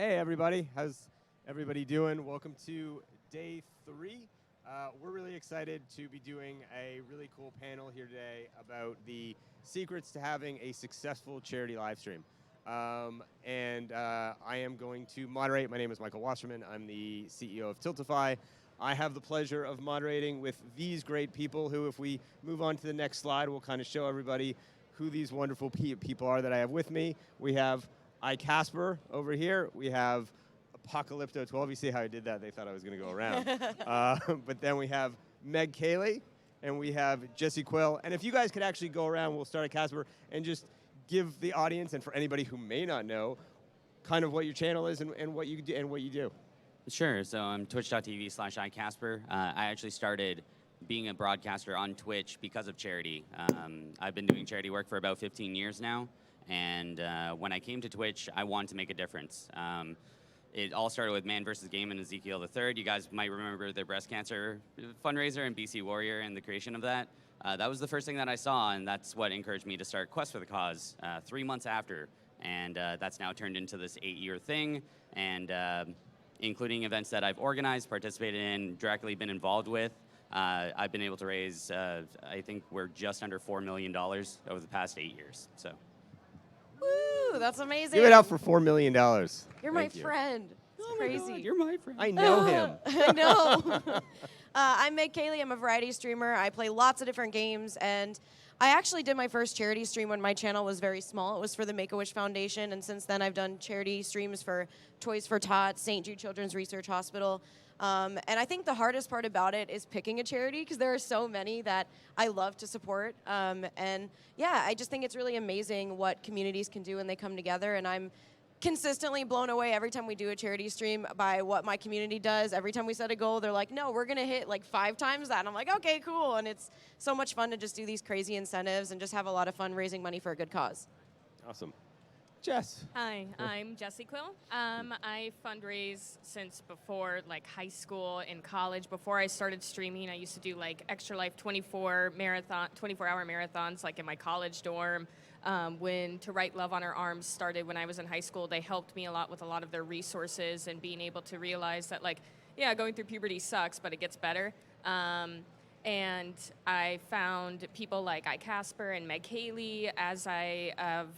Hey everybody, how's everybody doing? Welcome to day 3. We're really excited to be doing a really cool panel here today about the secrets to having a successful charity live stream. I am going to moderate. My name is Michael Wasserman. I'm the CEO of Tiltify. I have the pleasure of moderating with these great people who, if we move on to the next slide, will kind of show everybody who these wonderful people are that I have with me. We have iKasperr over here. We have Apocalypto12. You see how I did that? They thought I was going to go around. But then we have MegKaylee, and we have JessyQuil. And if you guys could actually go around, we'll start at Casper, and just give the audience, and for anybody who may not know, kind of what your channel is and what you do. Sure. So I'm twitch.tv/iKasperr. I actually started being a broadcaster on Twitch because of charity. I've been doing charity work for about 15 years now. And when I came to Twitch, I wanted to make a difference. It all started with Man vs. Game and Ezekiel III. You guys might remember the breast cancer fundraiser and BC Warrior and the creation of that. That was the first thing that I saw, and that's what encouraged me to start Quest for the Cause 3 months after. And that's now turned into this 8-year thing, and including events that I've organized, participated in, directly been involved with. I've been able to raise, I think we're just under $4 million over the past 8 years. So. Woo, that's amazing. Give it up for $4 million. You're my friend. It's crazy. My God, you're my friend. I know him. I know. I'm MegKaylee. I'm a variety streamer. I play lots of different games, and I actually did my first charity stream when my channel was very small. It was for the Make-A-Wish Foundation, and since then I've done charity streams for Toys for Tots, St. Jude Children's Research Hospital. And I think the hardest part about it is picking a charity, because there are so many that I love to support. And yeah, I just think it's really amazing what communities can do when they come together, and I'm consistently blown away every time we do a charity stream by what my community does. Every time we set a goal, they're like, no, we're gonna hit like 5 times that. And I'm like, okay, cool. And it's so much fun to just do these crazy incentives and just have a lot of fun raising money for a good cause. Awesome. Jess. Hi, I'm JessyQuil. I fundraise since before like high school and college. Before I started streaming, I used to do like Extra Life 24-hour marathons like in my college dorm. When To Write Love on Our Arms started when I was in high school, they helped me a lot with a lot of their resources and being able to realize that, like, yeah, going through puberty sucks, but it gets better. And I found people like iKasperr and MegKaylee as I have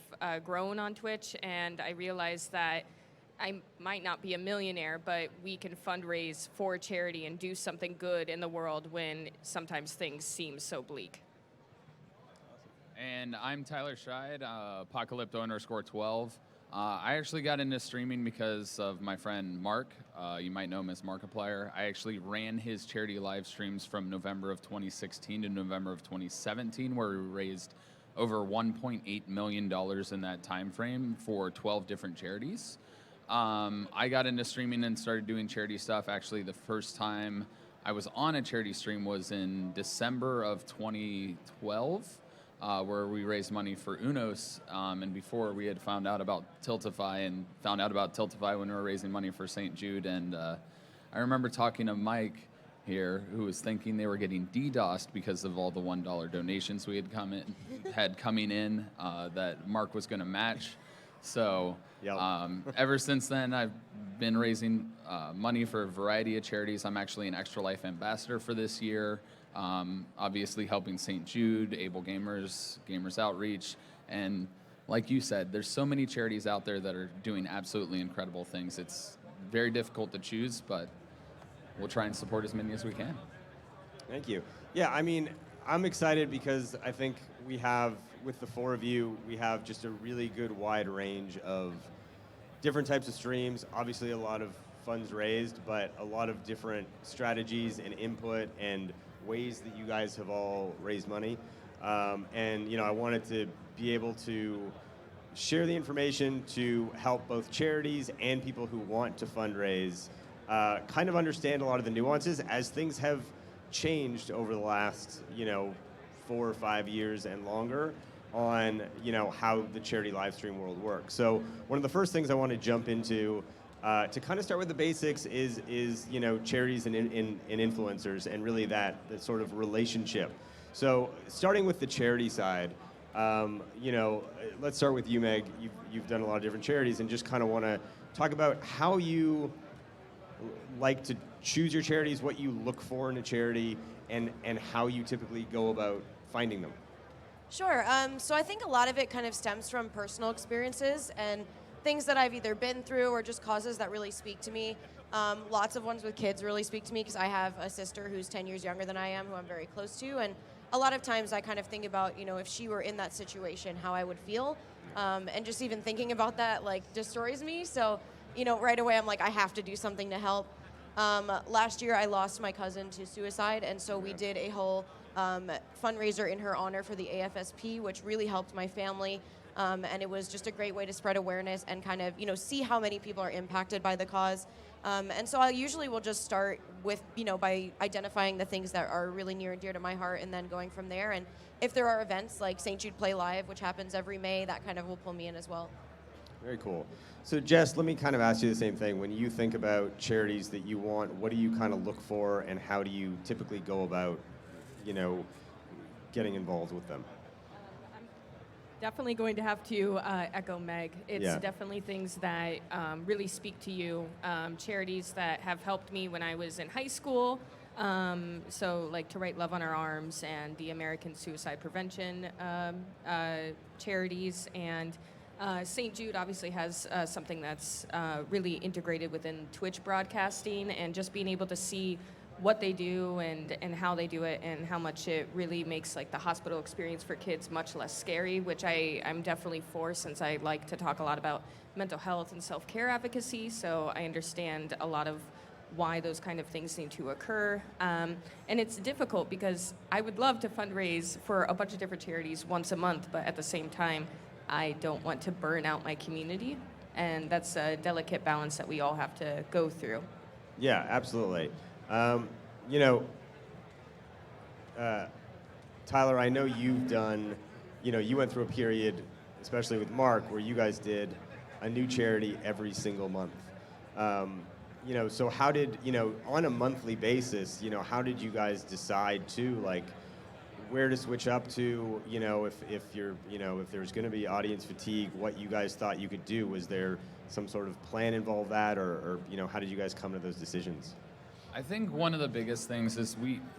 grown on Twitch, and I realized that I might not be a millionaire, but we can fundraise for charity and do something good in the world when sometimes things seem so bleak. And I'm Tyler Scheid, Apocalypto_12. I actually got into streaming because of my friend Mark. You might know him as Markiplier. I actually ran his charity live streams from November of 2016 to November of 2017, where we raised over $1.8 million in that time frame for 12 different charities. I got into streaming and started doing charity stuff. Actually, the first time I was on a charity stream was in December of 2012. Where we raised money for UNOS, and before we had found out about Tiltify when we were raising money for St. Jude, and I remember talking to Mike here, who was thinking they were getting DDoSed because of all the $1 donations we had coming in that Mark was going to match. So ever since then, I've been raising money for a variety of charities. I'm actually an Extra Life ambassador for this year. Obviously helping St. Jude, Able Gamers, Gamers Outreach, and like you said, there's so many charities out there that are doing absolutely incredible things. It's very difficult to choose, but we'll try and support as many as we can. Thank you. Yeah, I mean, I'm excited because I think we have, with the 4 of you, we have just a really good wide range of different types of streams. Obviously a lot of funds raised, but a lot of different strategies and input and ways that you guys have all raised money. And I wanted to be able to share the information to help both charities and people who want to fundraise kind of understand a lot of the nuances as things have changed over the last 4 or 5 years and longer on how the charity live stream world works. So one of the first things I want to jump into to kind of start with the basics is charities and influencers, and really that sort of relationship. So starting with the charity side, let's start with you, Meg. You've done a lot of different charities, and just kind of want to talk about how you like to choose your charities, what you look for in a charity, and how you typically go about finding them. Sure. So I think a lot of it kind of stems from personal experiences and things that I've either been through or just causes that really speak to me. Lots of ones with kids really speak to me because I have a sister who's 10 years younger than I am, who I'm very close to, and a lot of times I kind of think about, if she were in that situation, how I would feel, and just even thinking about that destroys me. So, right away I'm like, I have to do something to help. Last year I lost my cousin to suicide, and so we did a whole fundraiser in her honor for the AFSP, which really helped my family. And it was just a great way to spread awareness and kind of, see how many people are impacted by the cause. And so I usually will just start with, by identifying the things that are really near and dear to my heart and then going from there. And if there are events like St. Jude Play Live, which happens every May, that kind of will pull me in as well. Very cool. So Jess, let me kind of ask you the same thing. When you think about charities that you want, what do you kind of look for and how do you typically go about, getting involved with them? Definitely going to have to echo Meg. It's Yeah. definitely things that really speak to you. Charities that have helped me when I was in high school. So like To Write Love on Our Arms and the American Suicide Prevention charities. And St. Jude obviously has something that's really integrated within Twitch broadcasting, and just being able to see what they do and how they do it and how much it really makes the hospital experience for kids much less scary, which I'm definitely for, since I like to talk a lot about mental health and self-care advocacy, so I understand a lot of why those kind of things need to occur. And it's difficult because I would love to fundraise for a bunch of different charities once a month, but at the same time, I don't want to burn out my community, and that's a delicate balance that we all have to go through. Yeah, absolutely. Tyler, I know you've done, you went through a period, especially with Mark, where you guys did a new charity every single month. So how did, on a monthly basis, how did you guys decide to, where to switch up to, if you're, if there's going to be audience fatigue, what you guys thought you could do? Was there some sort of plan involved that, or how did you guys come to those decisions? I think one of the biggest things is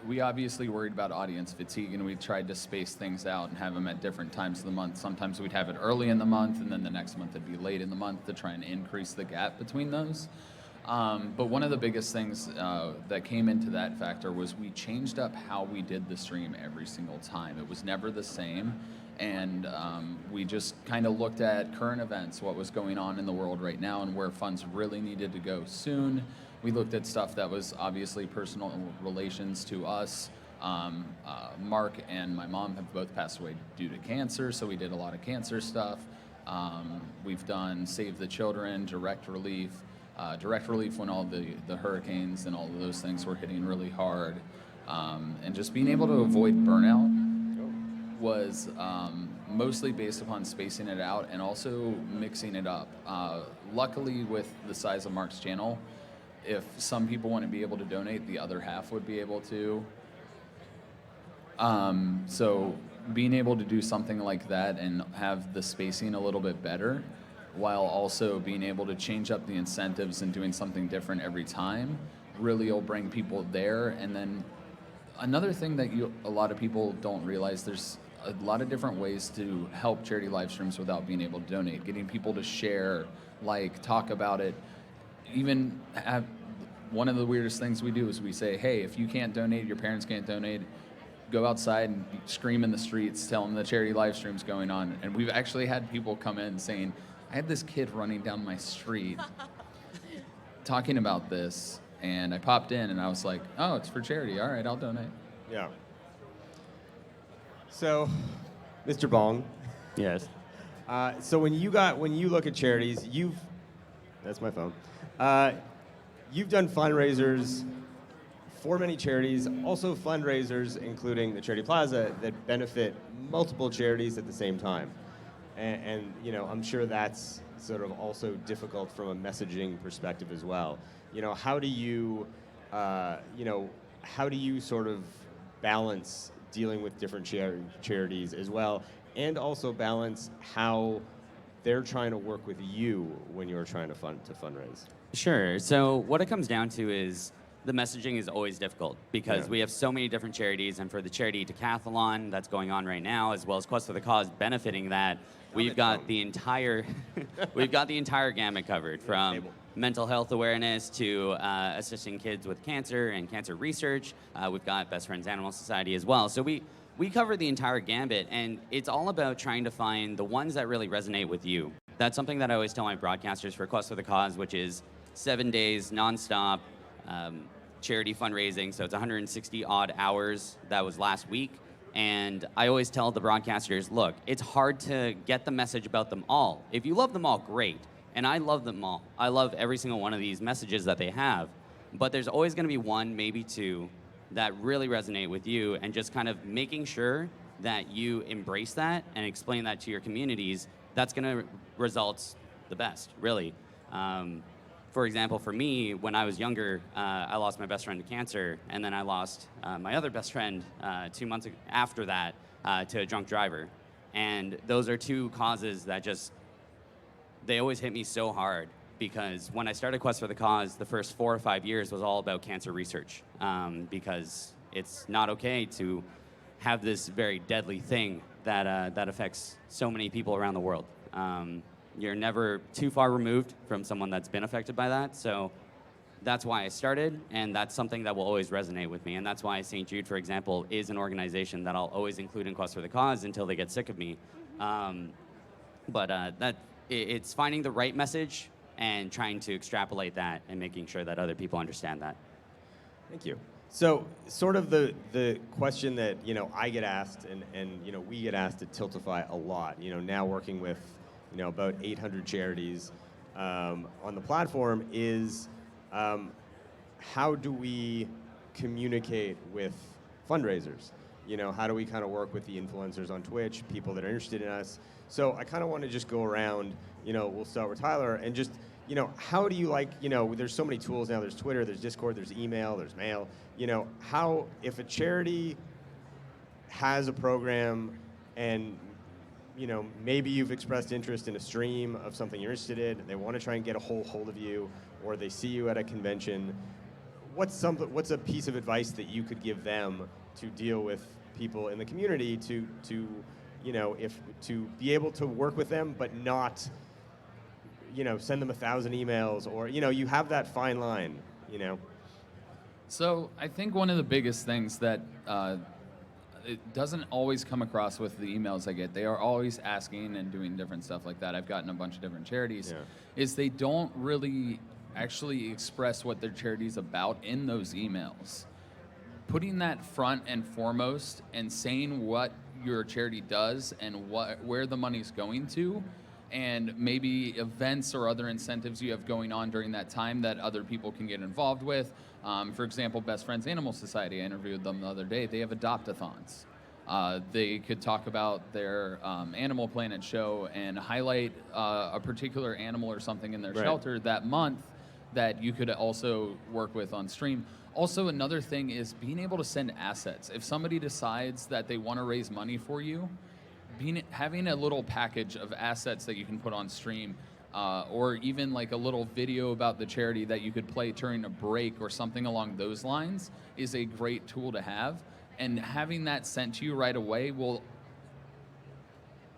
we obviously worried about audience fatigue, and we tried to space things out and have them at different times of the month. Sometimes we'd have it early in the month, and then the next month it'd be late in the month to try and increase the gap between those. But one of the biggest things that came into that factor was we changed up how we did the stream every single time. It was never the same. And we just kind of looked at current events, what was going on in the world right now, and where funds really needed to go soon. We looked at stuff that was obviously personal relations to us. Mark and my mom have both passed away due to cancer, so we did a lot of cancer stuff. We've done Save the Children, direct relief when all the hurricanes and all of those things were hitting really hard. And just being able to avoid burnout was mostly based upon spacing it out and also mixing it up. Luckily, with the size of Mark's channel, if some people want to be able to donate, the other half would be able to. So being able to do something like that and have the spacing a little bit better, while also being able to change up the incentives and doing something different every time, really will bring people there. And then another thing that a lot of people don't realize, there's a lot of different ways to help charity live streams without being able to donate. Getting people to share, talk about it. Even have one of the weirdest things we do is we say, hey, if you can't donate, your parents can't donate, go outside and scream in the streets, tell them the charity live stream's going on. And we've actually had people come in saying, I had this kid running down my street talking about this, and I popped in and I was like, oh, it's for charity. All right, I'll donate. Yeah. So, Mr. Bong. Yes. So when you look at charities, that's my phone. You've done fundraisers for many charities, also fundraisers, including the Charity Plaza, that benefit multiple charities at the same time. And I'm sure that's sort of also difficult from a messaging perspective as well. How do you sort of balance dealing with different charities as well, and also balance how they're trying to work with you when you're trying to fundraise? Sure. So what it comes down to is the messaging is always difficult because Yeah. we have so many different charities, and for the charity decathlon that's going on right now, as well as Quest for the Cause benefiting that, we've got the entire gamut covered, from mental health awareness to assisting kids with cancer and cancer research. We've got Best Friends Animal Society as well. So we cover the entire gambit, and it's all about trying to find the ones that really resonate with you. That's something that I always tell my broadcasters for Quest for the Cause, which is 7 days nonstop charity fundraising. So it's 160 odd hours. That was last week. And I always tell the broadcasters, look, it's hard to get the message about them all. If you love them all, great. And I love them all. I love every single one of these messages that they have. But there's always going to be one, maybe two, that really resonate with you, and just kind of making sure that you embrace that and explain that to your communities. That's going to result the best, really. For example, for me, when I was younger, I lost my best friend to cancer, and then I lost my other best friend 2 months after that to a drunk driver. And those are two causes that they always hit me so hard, because when I started Quest for the Cause, the first 4 or 5 years was all about cancer research, because it's not okay to have this very deadly thing that affects so many people around the world. You're never too far removed from someone that's been affected by that. So that's why I started, and that's something that will always resonate with me. And that's why St. Jude, for example, is an organization that I'll always include in Quest for the Cause until they get sick of me. It's finding the right message and trying to extrapolate that and making sure that other people understand that. Thank you. So sort of the question that, I get asked and we get asked at Tiltify a lot, now working with, about 800 charities on the platform is how do we communicate with fundraisers? How do we kind of work with the influencers on Twitch, people that are interested in us? So I kind of want to just go around, we'll start with Tyler, and just, how do you there's so many tools now, there's Twitter, there's Discord, there's email, there's mail, how, if a charity has a program and, maybe you've expressed interest in a stream of something you're interested in, they want to try and get a hold of you, or they see you at a convention, what's a piece of advice that you could give them to deal with people in the community to be able to work with them, but not, send them 1,000 emails, or, you have that fine line, So I think one of the biggest things that it doesn't always come across with the emails I get, they are always asking and doing different stuff like that. I've gotten a bunch of different charities, is they don't really actually express what their charity's about in those emails. Putting that front and foremost and saying what your charity does and where the money's going to, and maybe events or other incentives you have going on during that time that other people can get involved with. For example, Best Friends Animal Society, I interviewed them the other day. They have adopt-a-thons. They could talk about their Animal Planet show and highlight a particular animal or something in their shelter that month that you could also work with on stream. Also, another thing is being able to send assets. If somebody decides that they want to raise money for you, having a little package of assets that you can put on stream, or even like a little video about the charity that you could play during a break or something along those lines, is a great tool to have. And having that sent to you right away will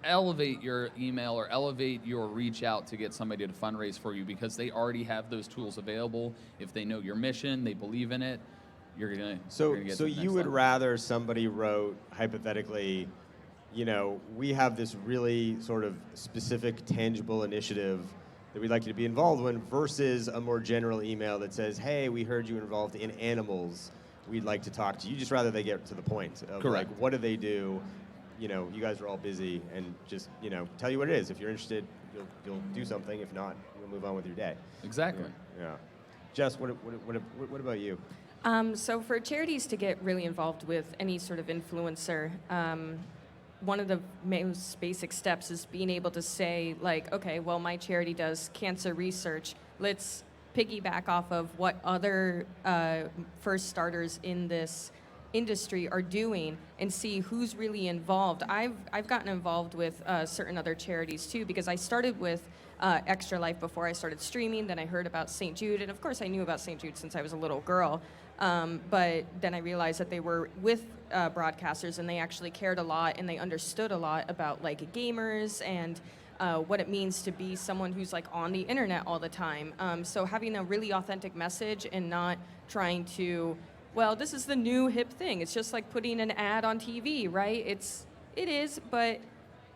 elevate your email or elevate your reach out to get somebody to fundraise for you, because they already have those tools available. If they know your mission, they believe in it, you're gonna get to the next you would level. rather somebody wrote, hypothetically, we have this really sort of specific, tangible initiative that we'd like you to be involved in, versus a more general email that says, hey, we heard you involved in animals, we'd like to talk to you. You just rather they get to the point of Correct. like, what do they do? You guys are all busy, and just, tell you what it is. If you're interested, you'll do something. If not, you'll move on with your day. Exactly. Yeah. Jess, what about you? So for charities to get really involved with any sort of influencer, one of the most basic steps is being able to say, like, okay, well, my charity does cancer research. Let's piggyback off of what other first starters in this industry are doing and see who's really involved. I've gotten involved with certain other charities too, because I started with Extra Life before I started streaming. Then I heard about St. Jude, and of course I knew about St. Jude since I was a little girl. But then I realized that they were with broadcasters, and they actually cared a lot, and they understood a lot about like gamers and what it means to be someone who's like on the internet all the time. So having a really authentic message and not trying to, well, this is the new hip thing. It's just like putting an ad on TV, right? It is, but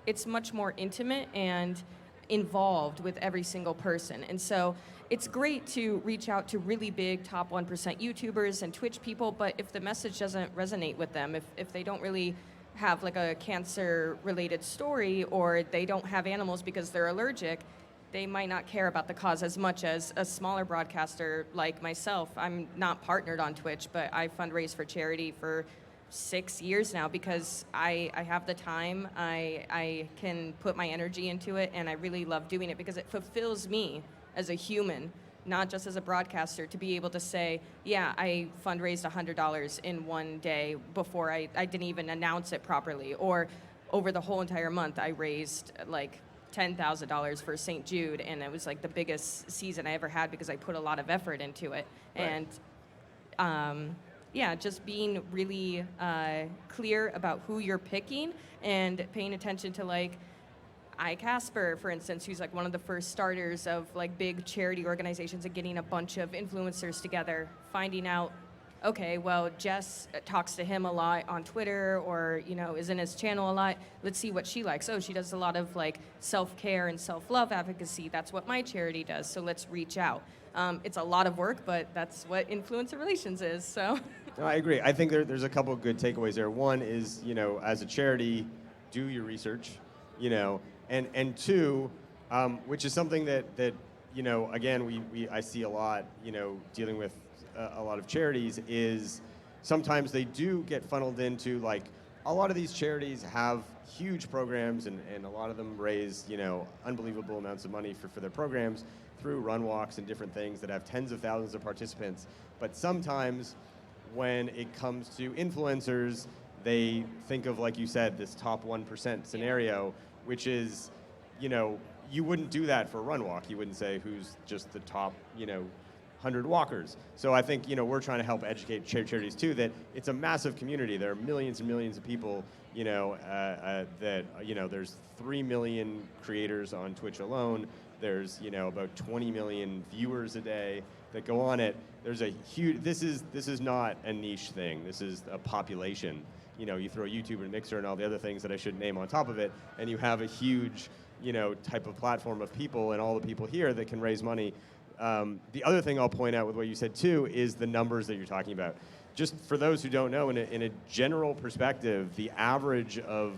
it's much more intimate and involved with every single person. And so it's great to reach out to really big top 1% YouTubers and Twitch people, but if the message doesn't resonate with them, if they don't really have like a cancer-related story, or they don't have animals because they're allergic, they might not care about the cause as much as a smaller broadcaster like myself. I'm not partnered on Twitch, but I fundraise for charity for 6 years now because I have the time, I can put my energy into it, and I really love doing it because it fulfills me as a human, not just as a broadcaster, to be able to say, yeah, I fundraised $100 in one day before I didn't even announce it properly, or over the whole entire month I raised like $10,000 for St. Jude, and it was like the biggest season I ever had because I put a lot of effort into it. Right. And yeah, just being really clear about who you're picking and paying attention to like iKasperr, for instance, who's like one of the first starters of like big charity organizations and getting a bunch of influencers together, finding out, okay, well, Jess talks to him a lot on Twitter, or, you know, is in his channel a lot. Let's see what she likes. Oh, she does a lot of like self-care and self-love advocacy. That's what my charity does. So let's reach out. It's a lot of work, but that's what influencer relations is. So. No, I agree. I think there's a couple of good takeaways there. One is, you know, as a charity, do your research, you know, and two, which is something that you know, again, I see a lot, you know, dealing with a lot of charities, is sometimes they do get funneled into, like, a lot of these charities have huge programs, and a lot of them raise, you know, unbelievable amounts of money for their programs through run walks and different things that have tens of thousands of participants. But sometimes when it comes to influencers, they think of, like you said, this top 1% scenario, which is, you know, you wouldn't do that for a run walk. You wouldn't say who's just the top, you know, 100 walkers. So I think, you know, we're trying to help educate charities too, that it's a massive community. There are millions and millions of people, you know, that, you know, there's 3 million creators on Twitch alone. There's, you know, about 20 million viewers a day that go on it. There's a huge, this is not a niche thing. This is a population. You know, you throw YouTube and Mixer and all the other things that I shouldn't name on top of it, and you have a huge, you know, type of platform of people, and all the people here that can raise money. The other thing I'll point out with what you said too is the numbers that you're talking about. Just for those who don't know, in a general perspective, the average of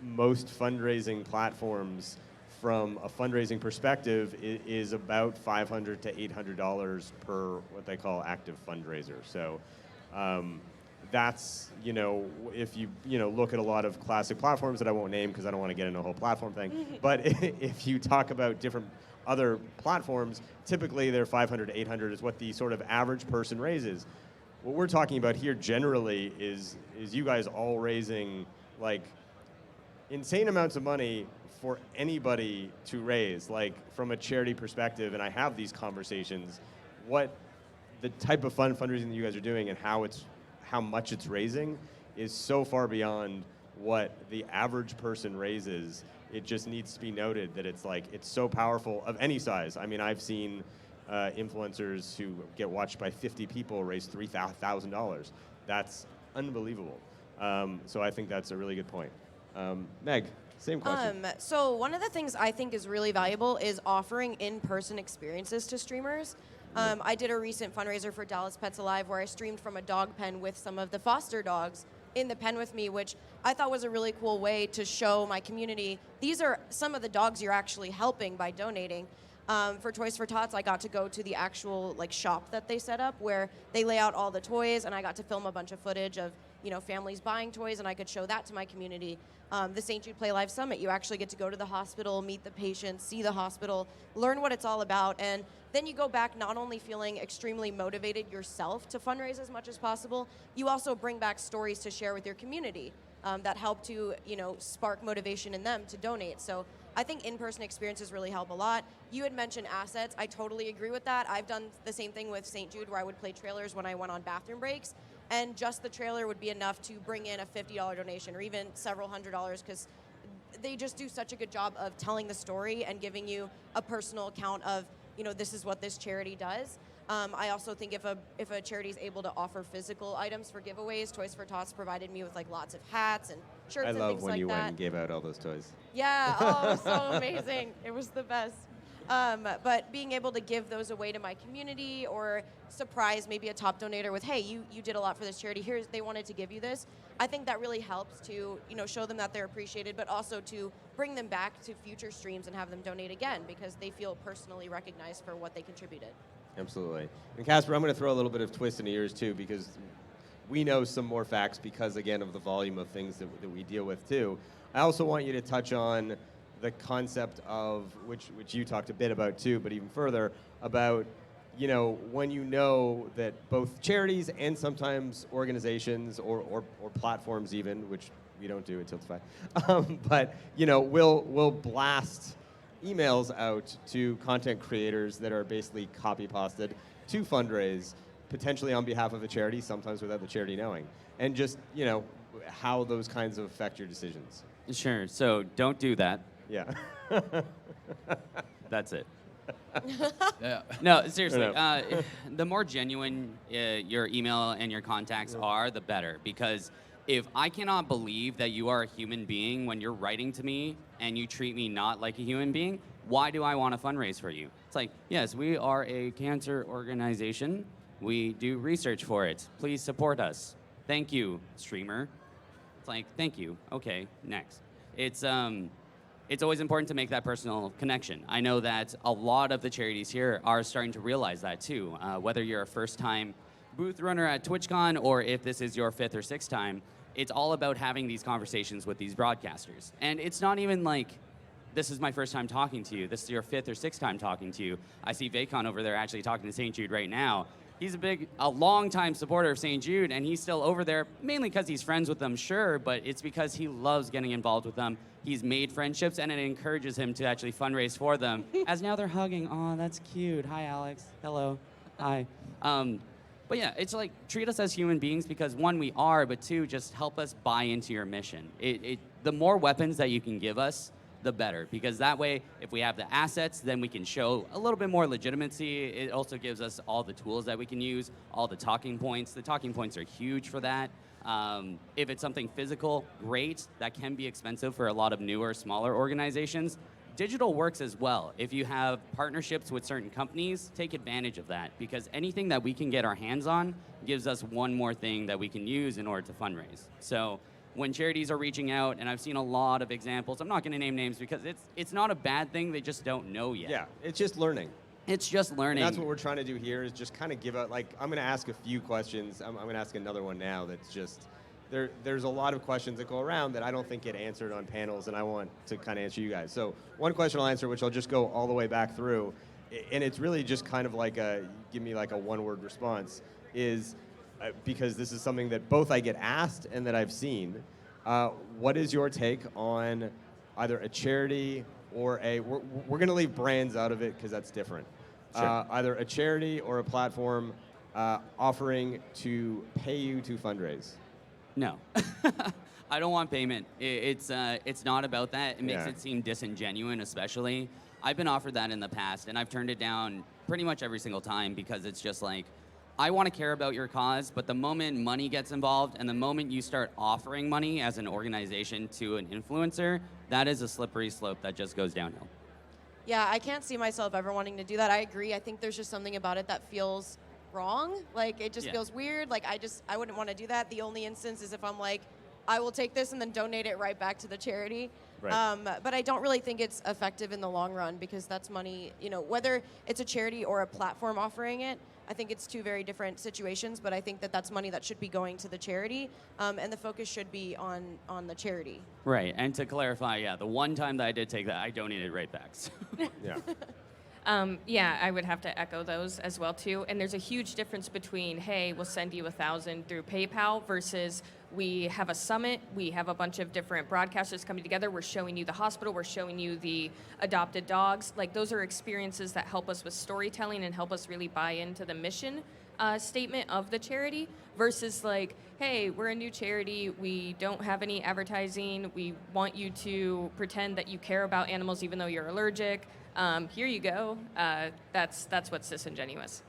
most fundraising platforms from a fundraising perspective is about $500 to $800 per what they call active fundraiser. So that's, you know, if you know, look at a lot of classic platforms that I won't name because I don't want to get into a whole platform thing, but if you talk about different other platforms, typically they're 500 to 800 is what the sort of average person raises. What we're talking about here generally is you guys all raising like insane amounts of money for anybody to raise, like from a charity perspective, and I have these conversations, what the type of fundraising that you guys are doing and how much it's raising is so far beyond what the average person raises. It just needs to be noted that it's like, it's so powerful of any size. I mean, I've seen influencers who get watched by 50 people raise $3,000. That's unbelievable. So I think that's a really good point. Meg, same question. So one of the things I think is really valuable is offering in-person experiences to streamers. I did a recent fundraiser for Dallas Pets Alive where I streamed from a dog pen with some of the foster dogs in the pen with me, which I thought was a really cool way to show my community, these are some of the dogs you're actually helping by donating. For Toys for Tots, I got to go to the actual like shop that they set up where they lay out all the toys, and I got to film a bunch of footage of, you know, families buying toys, and I could show that to my community. The St. Jude Play Live Summit, you actually get to go to the hospital, meet the patients, see the hospital, learn what it's all about, and then you go back not only feeling extremely motivated yourself to fundraise as much as possible, you also bring back stories to share with your community that help to, spark motivation in them to donate. So I think in-person experiences really help a lot. You had mentioned assets. I totally agree with that. I've done the same thing with St. Jude where I would play trailers when I went on bathroom breaks, and just the trailer would be enough to bring in a $50 donation or even several $100s, because they just do such a good job of telling the story and giving you a personal account of, this is what this charity does. I also think if a charity is able to offer physical items for giveaways, Toys for Tots provided me with lots of hats and shirts and things like that. I love when you went and gave out all those toys. Yeah, oh, it was so amazing. It was the best. But being able to give those away to my community or surprise maybe a top donator with, hey, you did a lot for this charity, they wanted to give you this. I think that really helps to, show them that they're appreciated, but also to bring them back to future streams and have them donate again because they feel personally recognized for what they contributed. Absolutely. And Kasperr, I'm going to throw a little bit of twist into yours too, because we know some more facts because, again, of the volume of things that we deal with too. I also want you to touch on the concept of, which you talked a bit about too, but even further, about, when you know that both charities and sometimes organizations or platforms even, which we don't do at Tiltify, but, will blast emails out to content creators that are basically copy pasted to fundraise, potentially on behalf of a charity, sometimes without the charity knowing, and just how those kinds of affect your decisions. Sure. So don't do that. Yeah. That's it. Yeah. No, seriously. No. The more genuine your email and your contacts are, the better. Because if I cannot believe that you are a human being when you're writing to me and you treat me not like a human being, why do I want to fundraise for you? It's like, yes, we are a cancer organization. We do research for it. Please support us. Thank you, streamer. It's like, thank you. Okay, next. It's always important to make that personal connection. I know that a lot of the charities here are starting to realize that too. Whether you're a first-time booth runner at TwitchCon or if this is your 5th or 6th time, it's all about having these conversations with these broadcasters. And it's not even like, this is my first time talking to you. This is your 5th or 6th time talking to you. I see Vacon over there actually talking to St. Jude right now. He's a long-time supporter of St. Jude, and he's still over there, mainly because he's friends with them, sure, but it's because he loves getting involved with them. He's made friendships, and it encourages him to actually fundraise for them. As now they're hugging. Oh, that's cute. Hi, Alex. Hello. Hi. But yeah, it's like, treat us as human beings because, one, we are, but two, just help us buy into your mission. The more weapons that you can give us, the better. Because that way, if we have the assets, then we can show a little bit more legitimacy. It also gives us all the tools that we can use, all the talking points. The talking points are huge for that. If it's something physical, great. That can be expensive for a lot of newer, smaller organizations. Digital works as well. If you have partnerships with certain companies, take advantage of that because anything that we can get our hands on gives us one more thing that we can use in order to fundraise. So when charities are reaching out, and I've seen a lot of examples, I'm not going to name names because it's not a bad thing, they just don't know yet. Yeah, it's just learning. It's just learning. And that's what we're trying to do here is just kind of give out, I'm going to ask a few questions. I'm going to ask another one now that's just, there's a lot of questions that go around that I don't think get answered on panels, and I want to kind of answer you guys. So one question I'll answer, which I'll just go all the way back through, and it's really just kind of give me a one-word response, is because this is something that both I get asked and that I've seen. What is your take on either a charity or we're going to leave brands out of it because that's different. Sure. Either a charity or a platform offering to pay you to fundraise? No. I don't want payment. It's not about that. It makes it seem disingenuous, especially. I've been offered that in the past, and I've turned it down pretty much every single time because it's just like, I want to care about your cause, but the moment money gets involved and the moment you start offering money as an organization to an influencer, that is a slippery slope that just goes downhill. Yeah, I can't see myself ever wanting to do that. I agree. I think there's just something about it that feels wrong. It just feels weird. I wouldn't want to do that. The only instance is if I'm I will take this and then donate it right back to the charity. Right. But I don't really think it's effective in the long run because that's money, whether it's a charity or a platform offering it, I think it's two very different situations, but I think that that's money that should be going to the charity, and the focus should be on the charity. Right, and to clarify, the one time that I did take that, I donated right back. So. Yeah. Yeah, I would have to echo those as well too. And there's a huge difference between, hey, we'll send you 1,000 through PayPal versus we have a summit, we have a bunch of different broadcasters coming together, we're showing you the hospital, we're showing you the adopted dogs. Like those are experiences that help us with storytelling and help us really buy into the mission statement of the charity versus like, hey, we're a new charity, we don't have any advertising, we want you to pretend that you care about animals even though you're allergic. Here you go. That's what's disingenuous.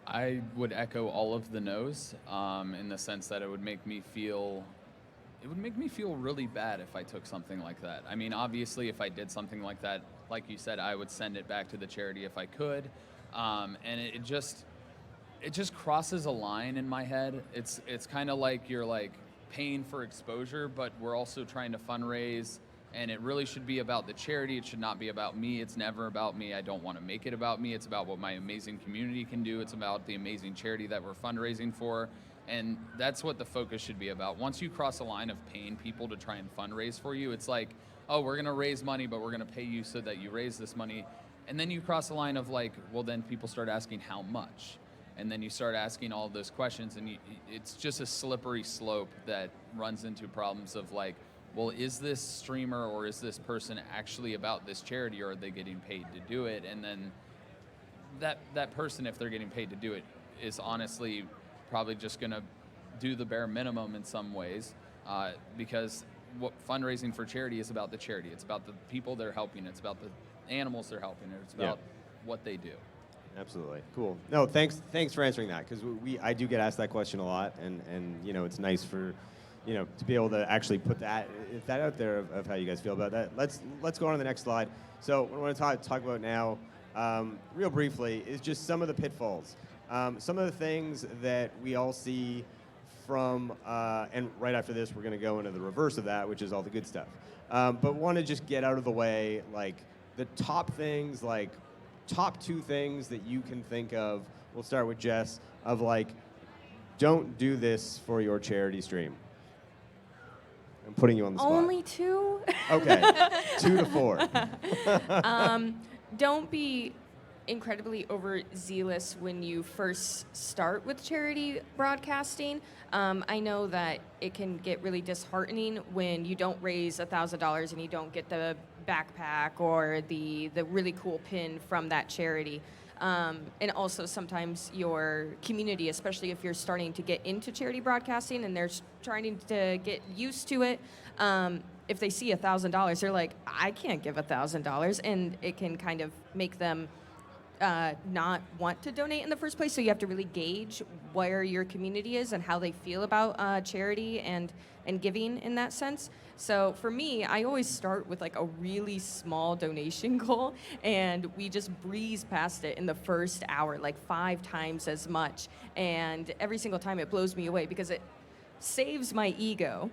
I would echo all of the no's in the sense that it would make me feel really bad if I took something like that. I mean, obviously, if I did something like that, like you said, I would send it back to the charity if I could, and it just crosses a line in my head. It's kind of like you're like paying for exposure, but we're also trying to fundraise. And it really should be about the charity. It should not be about me. It's never about me. I don't want to make it about me. It's about what my amazing community can do. It's about the amazing charity that we're fundraising for. And that's what the focus should be about. Once you cross a line of paying people to try and fundraise for you, it's like, oh, we're going to raise money, but we're going to pay you so that you raise this money. And then you cross a line of like, well, then people start asking how much. And then you start asking all of those questions. And it's just a slippery slope that runs into problems of like, well, is this streamer or is this person actually about this charity, or are they getting paid to do it? And then that person, if they're getting paid to do it, is honestly probably just going to do the bare minimum in some ways, because what fundraising for charity is about the charity. It's about the people they're helping. It's about the animals they're helping. It's about what they do. Absolutely. Cool. No, thanks for answering that, because I do get asked that question a lot, and you know, it's nice for, you know, to be able to actually put that out there of how you guys feel about that. Let's go on to the next slide. So what I want to talk about now, real briefly, is just some of the pitfalls. Some of the things that we all see from, and right after this, we're going to go into the reverse of that, which is all the good stuff. But want to just get out of the way, like the top things, like top 2 things that you can think of. We'll start with Jess, of like, don't do this for your charity stream. I'm putting you on the spot. Only 2? Okay, 2 to 4. Don't be incredibly overzealous when you first start with charity broadcasting. I know that it can get really disheartening when you don't raise $1,000 and you don't get the backpack or the really cool pin from that charity. And also sometimes your community, especially if you're starting to get into charity broadcasting and they're trying to get used to it, if they see $1,000, they're like, I can't give $1,000, and it can kind of make them not want to donate in the first place. So you have to really gauge where your community is and how they feel about charity and giving in that sense. So for me, I always start with like a really small donation goal, and we just breeze past it in the first hour, like 5 times as much. And every single time it blows me away because it saves my ego.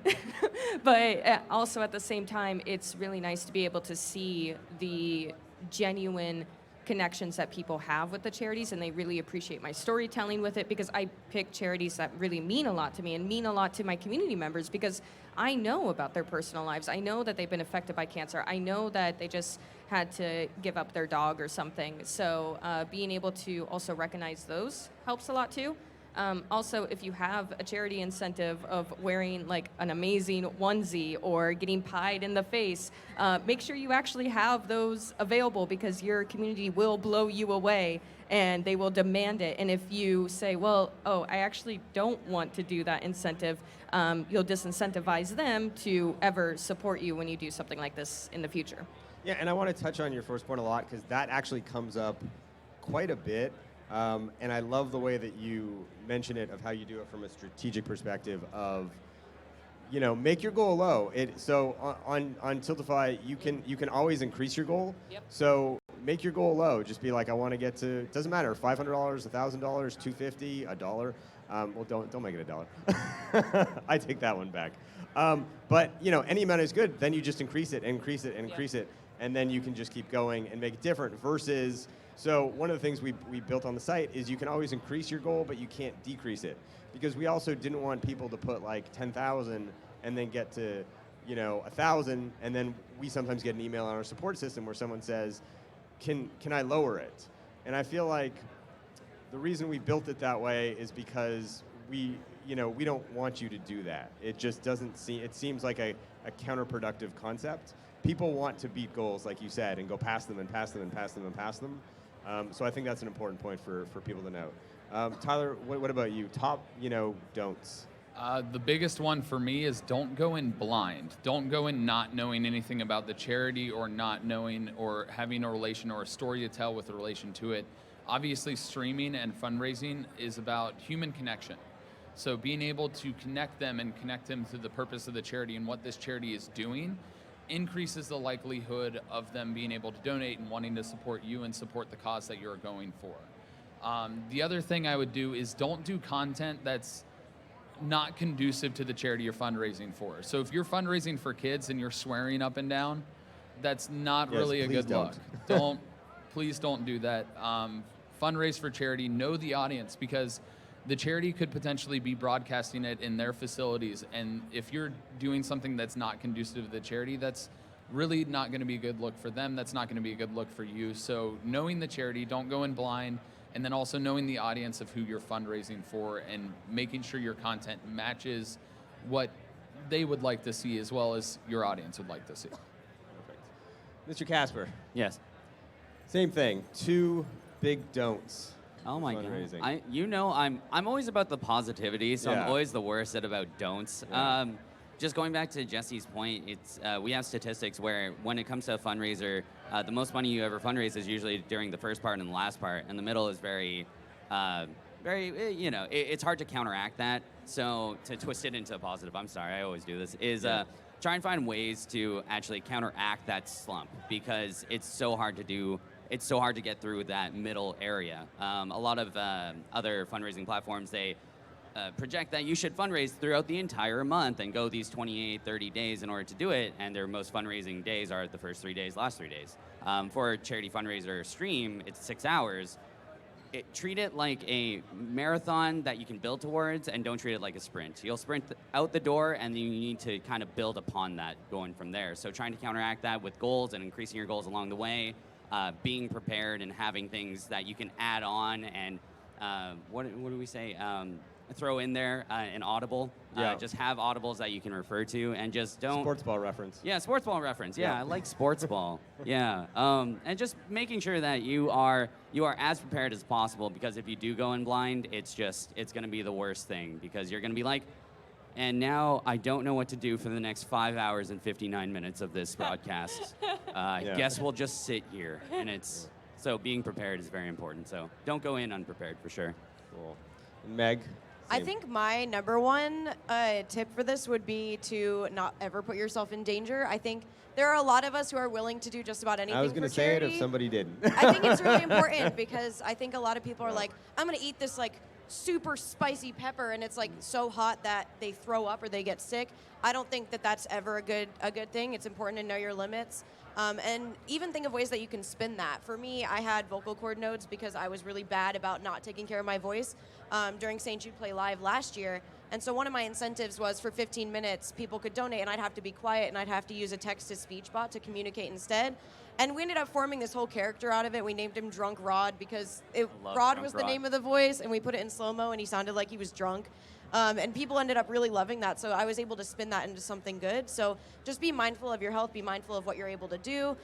But also at the same time, it's really nice to be able to see the genuine connections that people have with the charities, and they really appreciate my storytelling with it, because I pick charities that really mean a lot to me and mean a lot to my community members, because I know about their personal lives. I know that they've been affected by cancer. I know that they just had to give up their dog or something. So being able to also recognize those helps a lot too. Also, if you have a charity incentive of wearing like an amazing onesie or getting pied in the face, make sure you actually have those available, because your community will blow you away and they will demand it. And if you say, well, oh, I actually don't want to do that incentive, you'll disincentivize them to ever support you when you do something like this in the future. Yeah, and I want to touch on your first point a lot, because that actually comes up quite a bit. And I love the way that you mention it, of how you do it from a strategic perspective of, you know, make your goal low. So on Tiltify, you can always increase your goal. Yep. So make your goal low. Just be like, I want to get to, it doesn't matter, $500, $1,000, $250, $1. Well, don't make it $1. I take that one back. But you know, any amount is good. Then you just increase it, increase it, increase it, and then you can just keep going and make it different. Versus, so one of the things we built on the site is you can always increase your goal, but you can't decrease it, because we also didn't want people to put like 10,000 and then get to, you know, 1,000, and then we sometimes get an email on our support system where someone says, can I lower it? And I feel like the reason we built it that way is because we don't want you to do that. It just doesn't seem, it seems like a counterproductive concept. People want to beat goals, like you said, and go past them and past them and past them and past them. So I think that's an important point for people to know. Tyler, what about you? Top, don'ts. The biggest one for me is don't go in blind. Don't go in not knowing anything about the charity or not knowing or having a relation or a story to tell with a relation to it. Obviously, streaming and fundraising is about human connection. So being able to connect them and connect them to the purpose of the charity and what this charity is doing increases the likelihood of them being able to donate and wanting to support you and support the cause that you're going for. The other thing I would do is don't do content that's not conducive to the charity you're fundraising for. So if you're fundraising for kids and you're swearing up and down, that's not really a good look. Please don't do that. Fundraise for charity, know the audience, because the charity could potentially be broadcasting it in their facilities, and if you're doing something that's not conducive to the charity, that's really not going to be a good look for them. That's not going to be a good look for you. So knowing the charity, don't go in blind, and then also knowing the audience of who you're fundraising for and making sure your content matches what they would like to see as well as your audience would like to see. Perfect. Mr. Kasperr, Yes. same thing. 2 big don'ts. Oh my Fundraising. God! I'm always about the positivity, so Yeah. I'm always the worst at about don'ts. Yeah. Just going back to Jesse's point, it's we have statistics where when it comes to a fundraiser, the most money you ever fundraise is usually during the first part and the last part, and the middle is very, it's hard to counteract that. So to twist it into a positive, I'm sorry, I always do this, is try and find ways to actually counteract that slump, because it's so hard to do. It's so hard to get through that middle area. A lot of other fundraising platforms, they project that you should fundraise throughout the entire month and go these 28, 30 days in order to do it, and their most fundraising days are the first 3 days, last 3 days. For a charity fundraiser stream, it's 6 hours. Treat it like a marathon that you can build towards, and don't treat it like a sprint. You'll sprint out the door, and then you need to kind of build upon that going from there. So trying to counteract that with goals and increasing your goals along the way, being prepared and having things that you can add on, and what do we say? Throw in there an audible. Yeah. Just have audibles that you can refer to, and just don't. Sports ball reference. Yeah, sports ball reference. Yeah, Yeah. I like sports ball. Yeah, and just making sure that you are as prepared as possible, because if you do go in blind, it's going to be the worst thing, because you're going to be like, and now I don't know what to do for the next 5 hours and 59 minutes of this broadcast. Yeah. Guess we'll just sit here, and so being prepared is very important. So don't go in unprepared for sure. Cool. And Meg? I Same. think my number one tip for this would be to not ever put yourself in danger. I think there are a lot of us who are willing to do just about anything I was for going to say it charity. if somebody didn't. I think it's really important, because I think a lot of people are like, I'm going to eat this like super spicy pepper, and it's like so hot that they throw up or they get sick. I don't think that that's ever a good thing. It's important to know your limits. And even think of ways that you can spin that. For me, I had vocal cord nodes because I was really bad about not taking care of my voice during St. Jude Play Live last year. And so one of my incentives was for 15 minutes, people could donate, and I'd have to be quiet, and I'd have to use a text-to-speech bot to communicate instead. And we ended up forming this whole character out of it. We named him Drunk Rod, because love Rod Drunk was the Rod. name of the voice, and we put it in slow-mo, and he sounded like he was drunk. And people ended up really loving that, so I was able to spin that into something good. So just be mindful of your health, be mindful of what you're able to do.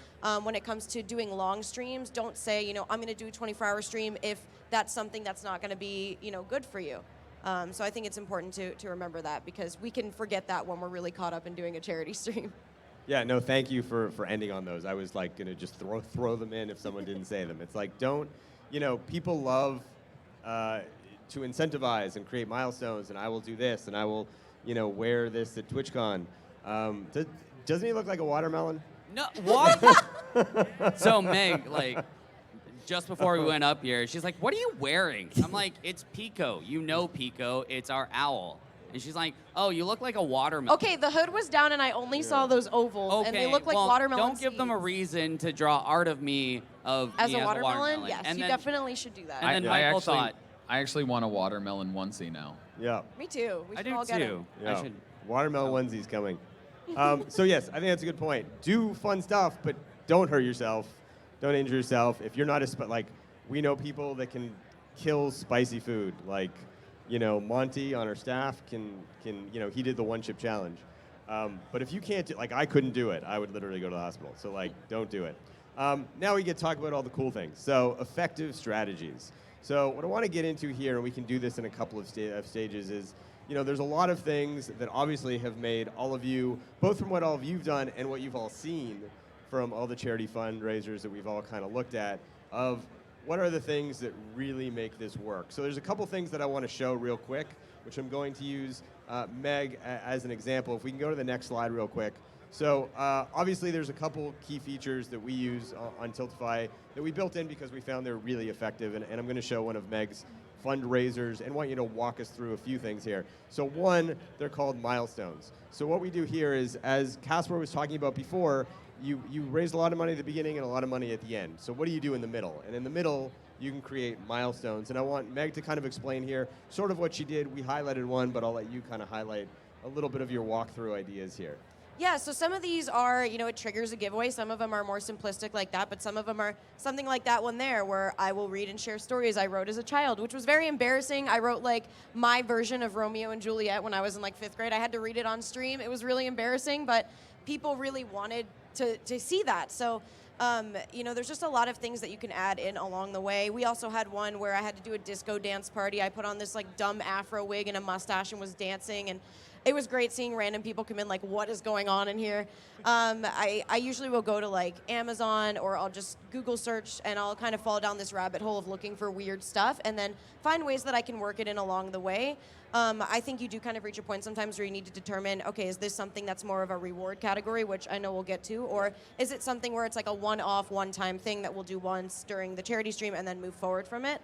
When it comes to doing long streams, don't say, I'm going to do a 24-hour stream if that's something that's not going to be, good for you. So I think it's important to remember that, because we can forget that when we're really caught up in doing a charity stream. Yeah, no, thank you for ending on those. I was like going to just throw them in if someone didn't say them. It's like, don't, people love to incentivize and create milestones, and I will do this, and I will, wear this at TwitchCon. Doesn't he look like a watermelon? No, what? So Meg, just before we went up here, she's like, "What are you wearing?" I'm like, "It's Pico. You know Pico. It's our owl." And she's like, "Oh, you look like a watermelon." Okay, the hood was down, and I only saw those ovals, and they look like well, watermelon don't give them a seeds. reason to draw art of me As me a watermelon? Yes, And you then, definitely should do that. And then Michael thought, I actually want a watermelon onesie now. Yeah. Me too. We "I should do all get 'em. too." Yeah. I should. Watermelon onesies coming. So yes, I think that's a good point. Do fun stuff, but don't hurt yourself. Don't injure yourself. If you're not like, we know people that can kill spicy food. Like, Monty on our staff can he did the one-chip challenge. But if you can't like, I couldn't do it. I would literally go to the hospital. So like, don't do it. Now we get to talk about all the cool things. So effective strategies. So what I want to get into here, and we can do this in a couple of stages, is there's a lot of things that obviously have made all of you, both from what all of you've done and what you've all seen from all the charity fundraisers that we've all kind of looked at, of what are the things that really make this work. So there's a couple things that I want to show real quick, which I'm going to use Meg as an example. If we can go to the next slide real quick. So obviously there's a couple key features that we use on Tiltify that we built in because we found they're really effective, and I'm going to show one of Meg's fundraisers and want you to walk us through a few things here. So one, they're called milestones. So what we do here is, as iKasperr was talking about before, you raise a lot of money at the beginning and a lot of money at the end. So what do you do in the middle? And in the middle, you can create milestones. And I want Meg to kind of explain here sort of what she did. We highlighted one, but I'll let you kind of highlight a little bit of your walkthrough ideas here. Yeah, so some of these are, it triggers a giveaway. Some of them are more simplistic like that, but some of them are something like that one there, where I will read and share stories I wrote as a child, which was very embarrassing. I wrote like my version of Romeo and Juliet when I was in like 5th grade. I had to read it on stream. It was really embarrassing, but people really wanted to see that. So, there's just a lot of things that you can add in along the way. We also had one where I had to do a disco dance party. I put on this like dumb afro wig and a mustache and was dancing, and it was great seeing random people come in like, what is going on in here? I usually will go to like Amazon, or I'll just Google search, and I'll kind of fall down this rabbit hole of looking for weird stuff and then find ways that I can work it in along the way. I think you do kind of reach a point sometimes where you need to determine, okay, is this something that's more of a reward category, which I know we'll get to, or is it something where it's like a one-off, one-time thing that we'll do once during the charity stream and then move forward from it?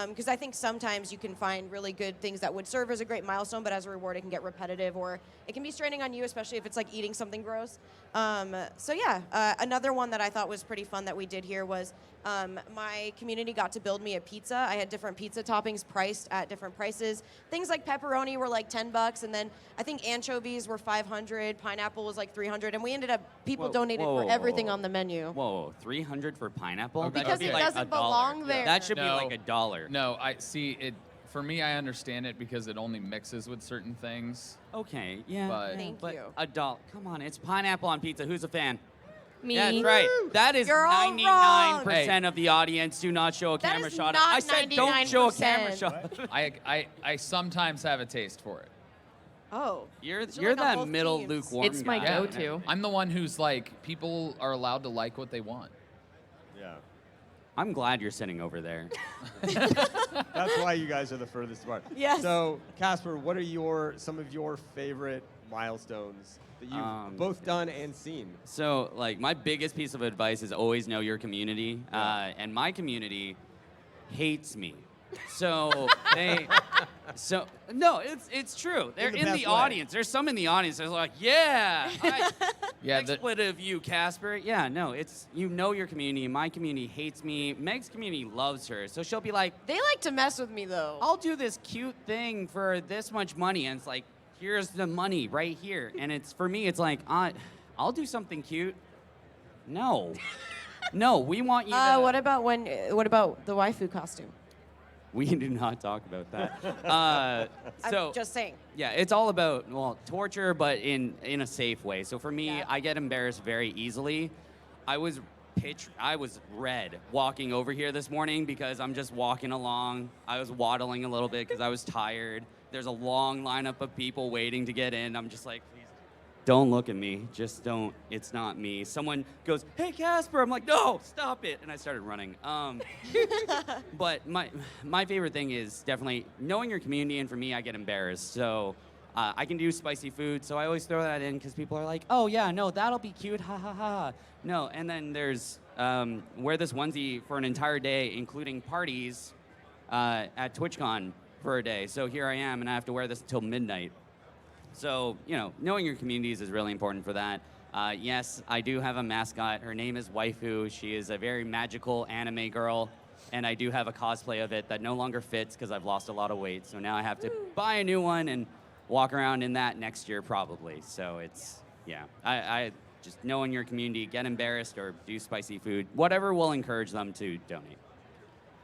Because I think sometimes you can find really good things that would serve as a great milestone, but as a reward it can get repetitive, or it can be straining on you, especially if it's like eating something gross. Another one that I thought was pretty fun that we did here was my community got to build me a pizza. I had different pizza toppings priced at different prices. Things like pepperoni were like $10, and then I think anchovies were $500, pineapple was like $300, and we ended up, people donated for everything on the menu. Whoa, $300 for pineapple? Okay. Because That should be it like doesn't $1. belong there. That should be No. like $1. No, I see it. For me, I understand it because it only mixes with certain things. Okay, yeah. But- Thank but you. $1. Come on, it's pineapple on pizza. Who's a fan? Me. Yeah, that's right. That is You're all 99% wrong. of the audience. Do not show a That camera is shot. not I said don't show a 99%. camera shot. I sometimes have a taste for it. Oh. You're So like on that both middle teams. lukewarm It's my guy. go-to. I'm the one who's like, people are allowed to like what they want. Yeah. I'm glad you're sitting over there. That's why you guys are the furthest apart. Yes. So, iKasperr, what are some of your favorite milestones that you've both done and seen? So, like, my biggest piece of advice is always know your community. Yeah. And my community hates me. So no, it's true. They're the in best the way. audience. There's some in the audience that's like, yeah, Yeah, expletive you, Casper. Yeah, no, it's, you know your community. My community hates me. Meg's community loves her. So she'll be like, They like to mess with me, though. I'll do this cute thing for this much money. And it's like, here's the money right here. And it's, for me, it's like, I'll do something cute. No. No, we want you to... What about the waifu costume? We do not talk about that. So, I'm just saying. yeah, it's all about, well, torture, but in a safe way. So for me, Yeah. I get embarrassed very easily. I was red walking over here this morning because I'm just walking along. I was waddling a little bit because I was tired. There's a long lineup of people waiting to get in. I'm just like, please, don't look at me. Just don't. It's not me. Someone goes, hey, Casper. I'm like, no, stop it. And I started running. But my favorite thing is definitely knowing your community. And for me, I get embarrassed. So I can do spicy food. So I always throw that in because people are like, oh, yeah, no, that'll be cute. Ha, ha, ha. No. And then there's wear this onesie for an entire day, including parties at TwitchCon for a day. So here I am, and I have to wear this until midnight. So, knowing your communities is really important for that. Yes, I do have a mascot. Her name is Waifu. She is a very magical anime girl, and I do have a cosplay of it that no longer fits because I've lost a lot of weight. So now I have to buy a new one and walk around in that next year probably. So it's, yeah. just know in your community, get embarrassed or do spicy food. Whatever will encourage them to donate.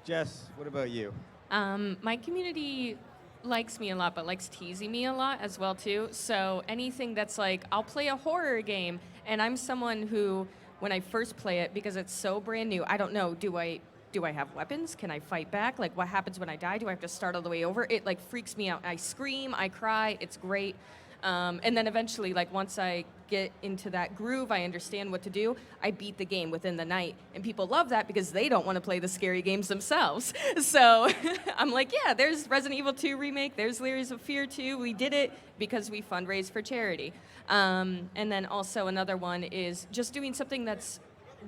Jess, what about you? My community likes me a lot, but likes teasing me a lot as well too. So anything that's like, I'll play a horror game, and I'm someone who, when I first play it, because it's so brand new, I don't know, do I have weapons? Can I fight back? Like, what happens when I die? Do I have to start all the way over? It like freaks me out. I scream, I cry. It's great. And then eventually, like once I get into that groove, I understand what to do, I beat the game within the night. And people love that because they don't want to play the scary games themselves. So I'm like, yeah, there's Resident Evil 2 remake, there's Layers of Fear 2. We did it because we fundraise for charity. And then also another one is just doing something that's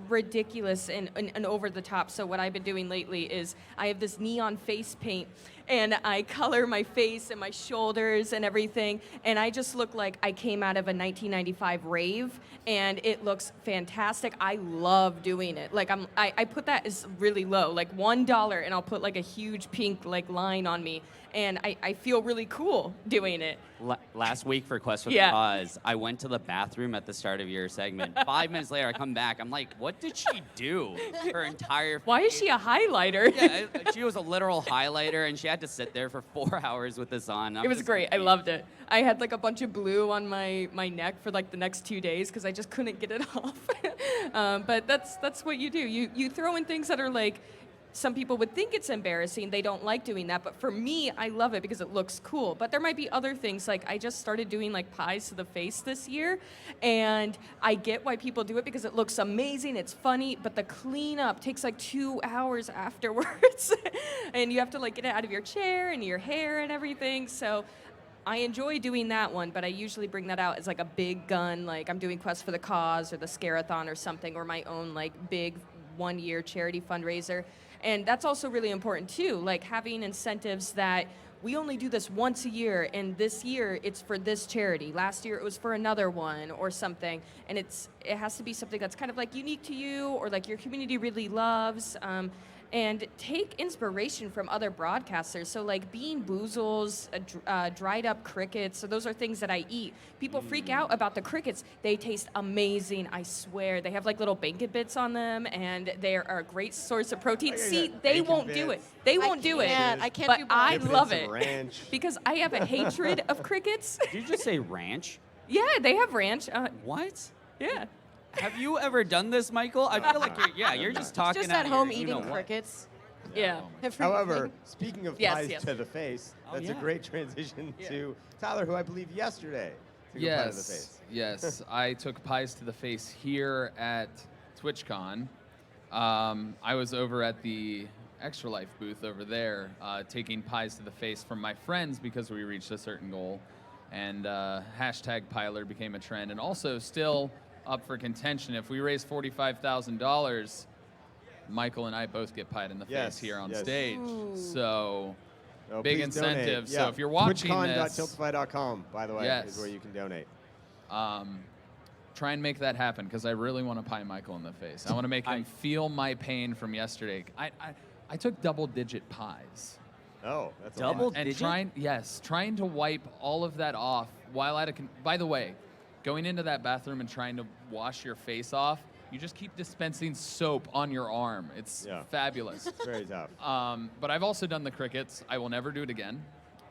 ridiculous and over the top. So what I've been doing lately is I have this neon face paint, and I color my face and my shoulders and everything, and I just look like I came out of a 1995 rave, and it looks fantastic. I love doing it. Like I put that as really low, like $1, and I'll put like a huge pink like line on me, and I feel really cool doing it. Last week for Quest for the Yeah. Cause, I went to the bathroom at the start of your segment. 5 minutes later, I come back. I'm like, what did she do? Her entire Why is she a highlighter? Yeah, she was a literal highlighter, and she had to sit there for 4 hours with this on. It was great. I loved it. I had like a bunch of blue on my neck for like the next 2 days because I just couldn't get it off. But that's what you do. You throw in things that are like, some people would think it's embarrassing. They don't like doing that. But for me, I love it because it looks cool. But there might be other things. Like I just started doing like pies to the face this year. And I get why people do it because it looks amazing. It's funny. But the cleanup takes like 2 hours afterwards. And you have to like get it out of your chair and your hair and everything. So I enjoy doing that one, but I usually bring that out as like a big gun, like I'm doing Quest for the Cause or the Scare-a-thon or something, or my own like big 1-year charity fundraiser. And that's also really important too, like having incentives that we only do this once a year, and this year it's for this charity. Last year it was for another one or something, and it has to be something that's kind of like unique to you or like your community really loves. And take inspiration from other broadcasters. So like Bean Boozles, dried up crickets, so those are things that I eat. People freak out about the crickets. They taste amazing, I swear. They have like little bacon bits on them, and they are a great source of protein. See, they won't do it. They won't do it. I can't But do both. I Dip it in love some it. ranch. Because I have a hatred of crickets. Did you just say ranch? Yeah, they have ranch. What? Yeah. Have you ever done this, Michael? I feel like you're just talking. Just out at of home your- you eating know what. crickets. Yeah. However, speaking of Yes, pies yes. to the face, that's a yeah. great transition to Tyler, who I believe yesterday took a pie to the face. Yes, I took pies to the face here at TwitchCon. I was over at the Extra Life booth over there, taking pies to the face from my friends because we reached a certain goal, and hashtag Piler became a trend, and also still up for contention. If we raise $45,000, Michael and I both get pied in the Yes, face here on yes. stage. So So big please donate. incentive. Yeah. So if you're watching this, TwitchCon.tiltify.com, by the way, Yes. is where you can donate. try and make that happen because I really want to pie Michael in the face. I want to make him feel my pain from yesterday. I took double-digit pies. Oh, that's Double a lot. And trying to wipe all of that off while at a. By the way, going into that bathroom and trying to wash your face off, you just keep dispensing soap on your arm. It's fabulous. It's very tough. But I've also done the crickets. I will never do it again.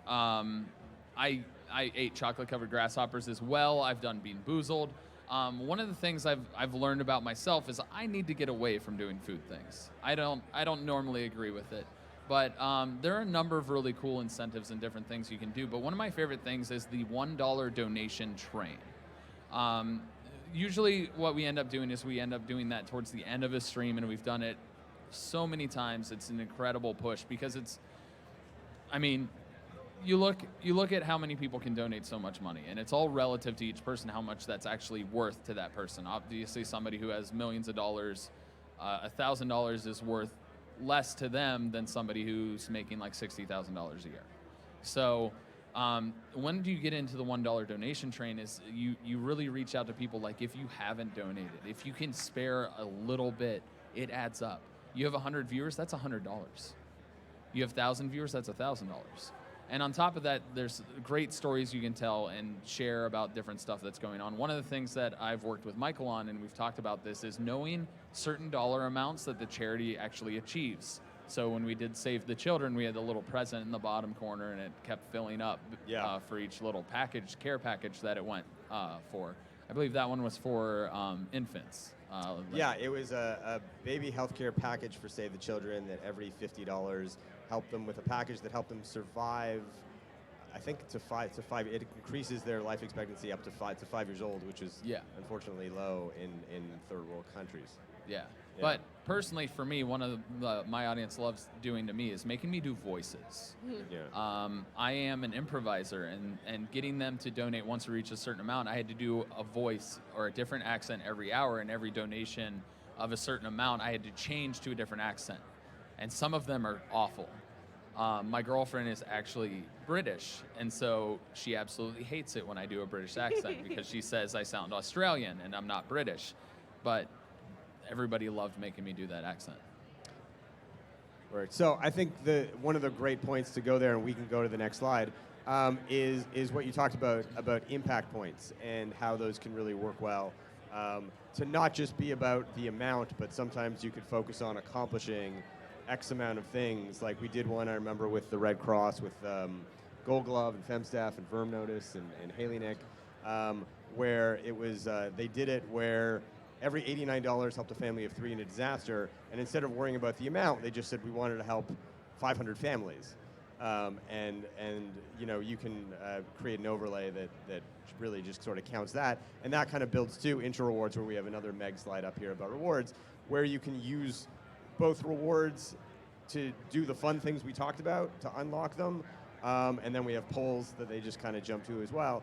I ate chocolate-covered grasshoppers as well. I've done Bean Boozled. One of the things I've learned about myself is I need to get away from doing food things. I don't normally agree with it. But there are a number of really cool incentives and different things you can do. But one of my favorite things is the $1 donation train. Usually what we end up doing is we end up doing that towards the end of a stream, and we've done it so many times. It's an incredible push because you look at how many people can donate so much money, and it's all relative to each person how much that's actually worth to that person. Obviously, somebody who has millions of dollars, $1,000 is worth less to them than somebody who's making like $60,000 a year. So when do you get into the $1 donation train is you really reach out to people. Like if you haven't donated, if you can spare a little bit, it adds up. You have 100 viewers, that's $100. You have 1,000 viewers, that's $1,000. And on top of that, there's great stories you can tell and share about different stuff that's going on. One of the things that I've worked with Michael on, and we've talked about this, is knowing certain dollar amounts that the charity actually achieves. So when we did Save the Children, we had the little present in the bottom corner, and it kept filling up for each little care package that it went for. I believe that one was for infants. Yeah, it was a baby healthcare package for Save the Children that every $50 helped them with a package that helped them survive. I think to five. It increases their life expectancy up to 5 years old, which is unfortunately low in third world countries. Yeah. But personally, for me, one of my audience loves doing to me is making me do voices. I am an improviser, and getting them to donate once we reach a certain amount, I had to do a voice or a different accent every hour, and every donation of a certain amount, I had to change to a different accent. And some of them are awful. My girlfriend is actually British, and so she absolutely hates it when I do a British accent because she says I sound Australian, and I'm not British. But everybody loved making me do that accent. Right. So I think one of the great points to go there, and we can go to the next slide, is what you talked about impact points and how those can really work well. To not just be about the amount, but sometimes you could focus on accomplishing X amount of things. Like we did one, I remember, with the Red Cross, with Gold Glove and FemStaff and Verm Notice and Haley Nick, where it was, they did it where every $89 helped a family of 3 in a disaster, and instead of worrying about the amount, they just said we wanted to help 500 families. And you know, you can create an overlay that really just sort of counts that, and that kind of builds to intro rewards, where we have another Meg slide up here about rewards, where you can use both rewards to do the fun things we talked about, to unlock them, and then we have polls that they just kind of jump to as well.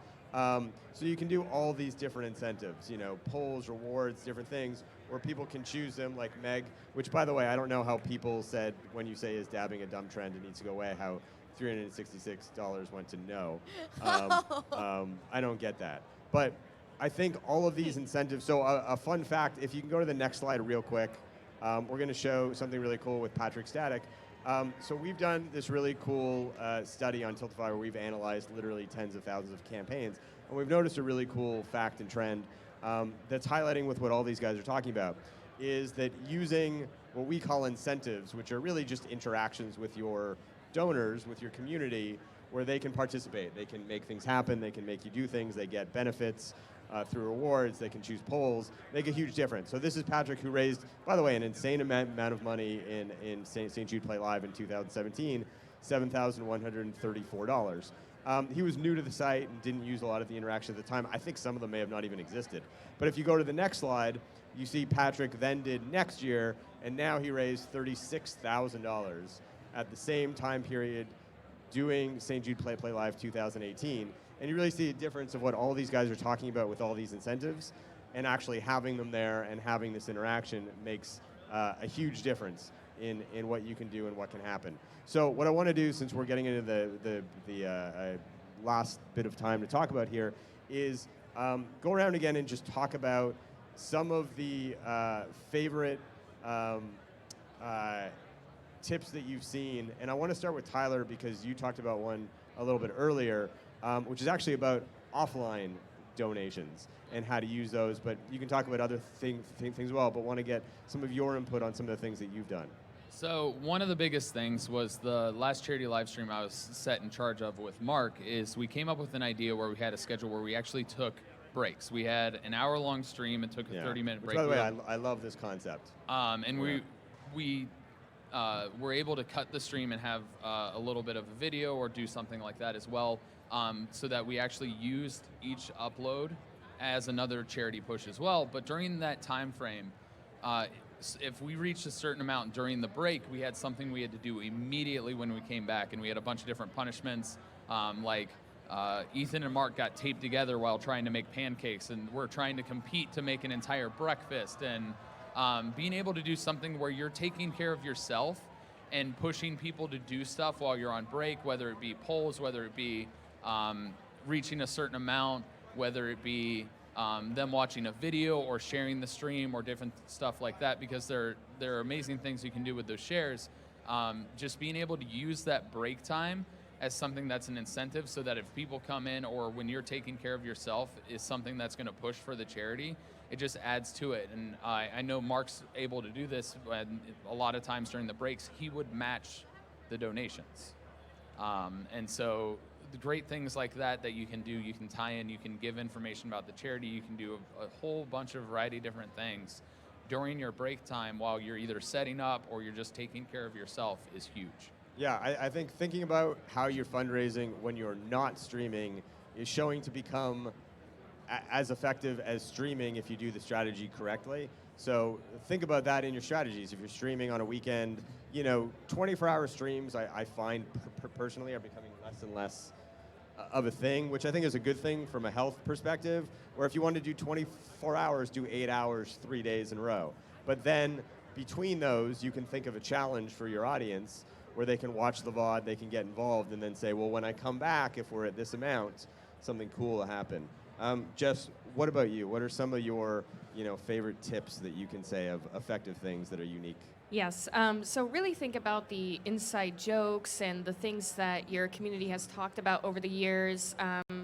So you can do all these different incentives, you know, polls, rewards, different things, where people can choose them, like Meg, which, by the way, I don't know how people said when you say is dabbing a dumb trend, it needs to go away, how $366 went to no. I don't get that. But I think all of these incentives, so a fun fact, if you can go to the next slide real quick, we're going to show something really cool with Patrick Static. So we've done this really cool study on Tiltify where we've analyzed literally tens of thousands of campaigns, and we've noticed a really cool fact and trend that's highlighting with what all these guys are talking about, is that using what we call incentives, which are really just interactions with your donors, with your community, where they can participate. They can make things happen, they can make you do things, they get benefits through rewards, they can choose polls, make a huge difference. So this is Patrick, who raised, by the way, an insane amount of money in St. Jude Play Live in 2017, $7,134. He was new to the site and didn't use a lot of the interaction at the time. I think some of them may have not even existed. But if you go to the next slide, you see Patrick then did next year, and now he raised $36,000 at the same time period doing St. Jude Play Live 2018. And you really see a difference of what all these guys are talking about with all these incentives, and actually having them there and having this interaction makes a huge difference in what you can do and what can happen. So what I want to do, since we're getting into the last bit of time to talk about here, is go around again and just talk about some of the favorite tips that you've seen. And I want to start with Tyler, because you talked about one a little bit earlier, which is actually about offline donations and how to use those. But you can talk about other things as well, but want to get some of your input on some of the things that you've done. So one of the biggest things was the last charity live stream I was set in charge of with Mark, is we came up with an idea where we had a schedule where we actually took breaks. We had an hour-long stream and took a 30-minute break. By the way, I love this concept. And we were able to cut the stream and have a little bit of a video or do something like that as well, so that we actually used each upload as another charity push as well. But during that time frame, if we reached a certain amount during the break, we had something we had to do immediately when we came back, and we had a bunch of different punishments, like Ethan and Mark got taped together while trying to make pancakes, and we're trying to compete to make an entire breakfast, and being able to do something where you're taking care of yourself and pushing people to do stuff while you're on break, whether it be polls, whether it be reaching a certain amount, whether it be them watching a video or sharing the stream or different stuff like that, because there are amazing things you can do with those shares. Just being able to use that break time as something that's an incentive, so that if people come in or when you're taking care of yourself is something that's going to push for the charity, it just adds to it. And I know Mark's able to do this, and a lot of times during the breaks, he would match the donations. And so the great things like that you can do, you can tie in, you can give information about the charity, you can do a whole bunch of variety of different things during your break time while you're either setting up or you're just taking care of yourself is huge. Yeah, I think thinking about how you're fundraising when you're not streaming is showing to become as effective as streaming if you do the strategy correctly. So think about that in your strategies. If you're streaming on a weekend, 24-hour streams, I find personally are becoming less and less of a thing, which I think is a good thing from a health perspective, or if you want to do 24 hours, do 8 hours, 3 days in a row. But then between those, you can think of a challenge for your audience where they can watch the VOD, they can get involved, and then say, well, when I come back, if we're at this amount, something cool will happen. Jess, what about you? What are some of your favorite tips that you can say of effective things that are unique? Yes. So really think about the inside jokes and the things that your community has talked about over the years.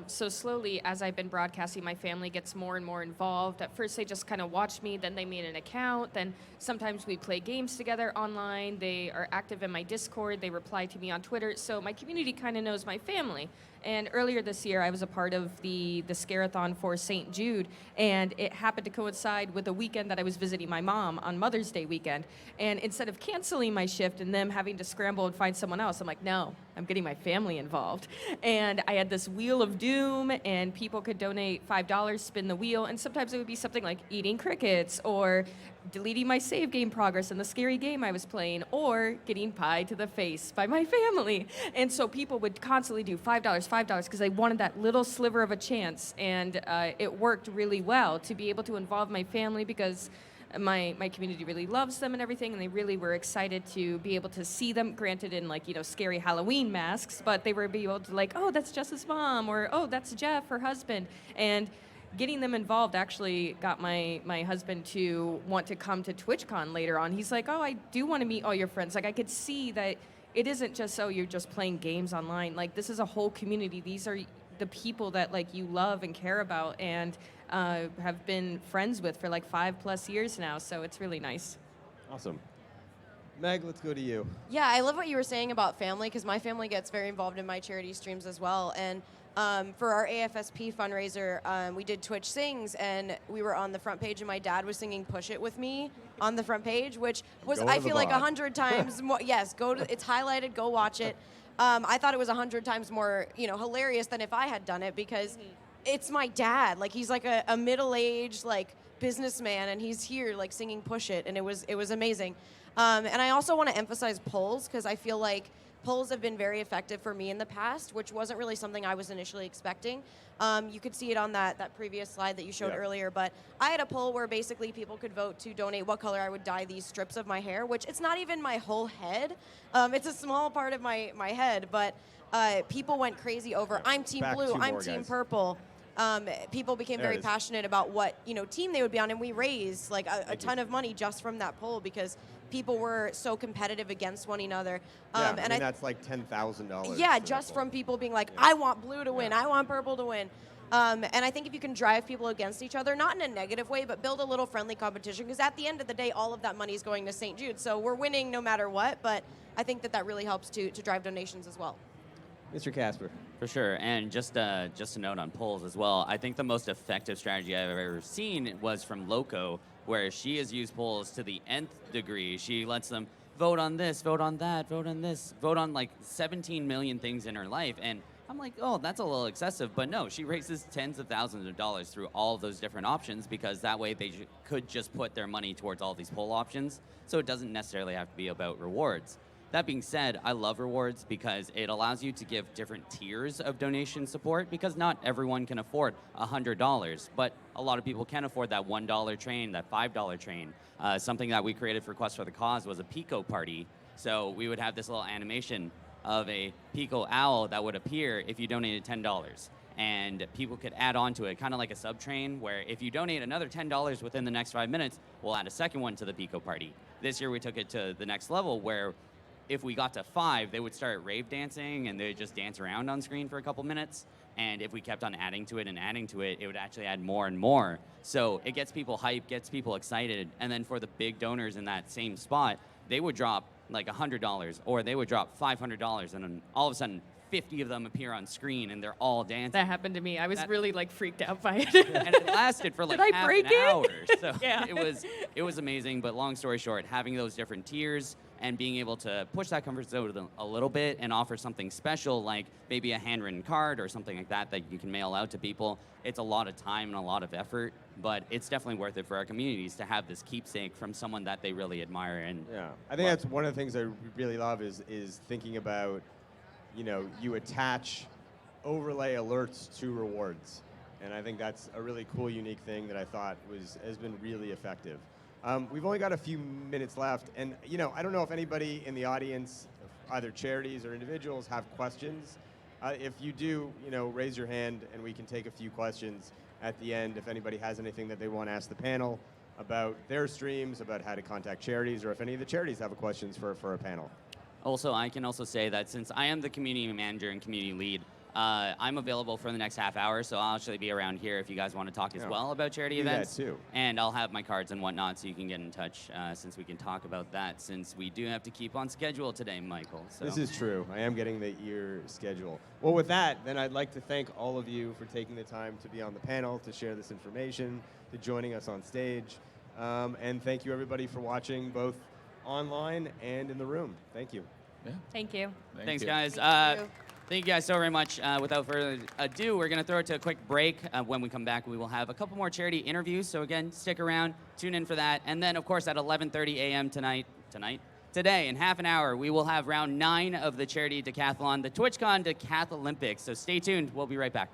So slowly, as I've been broadcasting, my family gets more and more involved. At first, they just kind of watch me. Then they made an account. Then sometimes we play games together online. They are active in my Discord. They reply to me on Twitter. So my community kind of knows my family. And earlier this year, I was a part of the Scare-a-thon for St. Jude, and it happened to coincide with a weekend that I was visiting my mom on Mother's Day weekend. And instead of canceling my shift and them having to scramble and find someone else, I'm like, no, I'm getting my family involved. And I had this wheel of doom, and people could donate $5, spin the wheel, and sometimes it would be something like eating crickets or deleting my save game progress in the scary game I was playing, or getting pie to the face by my family. And so people would constantly do $5, because they wanted that little sliver of a chance. And it worked really well to be able to involve my family, because my community really loves them and everything, and they really were excited to be able to see them, granted in scary Halloween masks, but they were able to oh, that's Jess's mom, or oh, that's Jeff, her husband. And getting them involved actually got my husband to want to come to TwitchCon later on. He's like, oh, I do want to meet all your friends. I could see that it isn't just, oh, you're just playing games online. This is a whole community. These are the people that you love and care about and have been friends with for 5+ years now. So it's really nice. Awesome. Meg, let's go to you. Yeah, I love what you were saying about family, because my family gets very involved in my charity streams as well. And for our AFSP fundraiser, we did Twitch Sings, and we were on the front page, and my dad was singing "Push It" with me on the front page, which was, I feel like, 100 times more. Yes, it's highlighted. Go watch it. I thought it was 100 times more, hilarious than if I had done it, because it's my dad. He's a middle-aged businessman, and he's here singing "Push It," and it was amazing. And I also want to emphasize polls, because I feel like polls have been very effective for me in the past, which wasn't really something I was initially expecting. You could see it on that previous slide that you showed earlier, but I had a poll where basically people could vote to donate what color I would dye these strips of my hair, which it's not even my whole head. It's a small part of my head, but people went crazy over, I'm team blue, I'm team purple. People became very passionate about what team they would be on, and we raised a ton of money just from that poll, because people were so competitive against one another. And that's $10,000. Yeah, just from people being I want blue to win, I want purple to win. And I think if you can drive people against each other, not in a negative way, but build a little friendly competition, because at the end of the day, all of that money is going to St. Jude, so we're winning no matter what. But I think that really helps to drive donations as well. Mr. Kasperr. For sure, and just a note on polls as well. I think the most effective strategy I've ever seen was from Loco, where she has used polls to the nth degree. She lets them vote on this, vote on that, vote on this, vote on 17 million things in her life, and I'm like, oh, that's a little excessive, but no, she raises tens of thousands of dollars through all of those different options, because that way they could just put their money towards all these poll options, so it doesn't necessarily have to be about rewards. That being said, I love rewards because it allows you to give different tiers of donation support, because not everyone can afford $100, but a lot of people can afford that $1 train, that $5 train. Something that we created for Quest for the Cause was a Pico party. So we would have this little animation of a Pico owl that would appear if you donated $10. And people could add on to it, kind of like a sub train, where if you donate another $10 within the next 5 minutes, we'll add a second one to the Pico party. This year we took it to the next level, where if we got to 5, they would start rave dancing and they would just dance around on screen for a couple minutes. And if we kept on adding to it and adding to it, it would actually add more and more. So it gets people hyped, gets people excited. And then for the big donors in that same spot, they would drop like $100 or they would drop $500. And then all of a sudden, 50 of them appear on screen and they're all dancing. That happened to me. I was really like freaked out by it. And it lasted for like Did I half break an it? hour. So Yeah. it was amazing. But long story short, having those different tiers and being able to push that comfort zone a little bit and offer something special like maybe a handwritten card or something like that that you can mail out to people. It's a lot of time and a lot of effort, but it's definitely worth it for our communities to have this keepsake from someone that they really admire. And Yeah, I think that's one of the things I really love is thinking about, you attach overlay alerts to rewards. And I think that's a really cool, unique thing that I thought has been really effective. We've only got a few minutes left, and I don't know if anybody in the audience, either charities or individuals, have questions. If you do, raise your hand, and we can take a few questions at the end if anybody has anything that they want to ask the panel about their streams, about how to contact charities, or if any of the charities have questions for a panel. Also, I can also say that since I am the community manager and community lead, I'm available for the next half hour, so I'll actually be around here if you guys want to talk as well about charity events. That too. And I'll have my cards and whatnot, so you can get in touch since we can talk about that, since we do have to keep on schedule today, Michael. So. This is true. I am getting the year schedule. Well, with that, then I'd like to thank all of you for taking the time to be on the panel, to share this information, to joining us on stage. And thank you, everybody, for watching both online and in the room. Thank you. Yeah. Thank you. Thanks, you. guys. Thank you. Thank you guys so very much. Without further ado, we're going to throw it to a quick break. When we come back, we will have a couple more charity interviews. So again, stick around, tune in for that. And then, of course, at 11:30 a.m. Today, in half an hour, we will have round 9 of the charity decathlon, the TwitchCon Decathlon Olympics. So stay tuned. We'll be right back.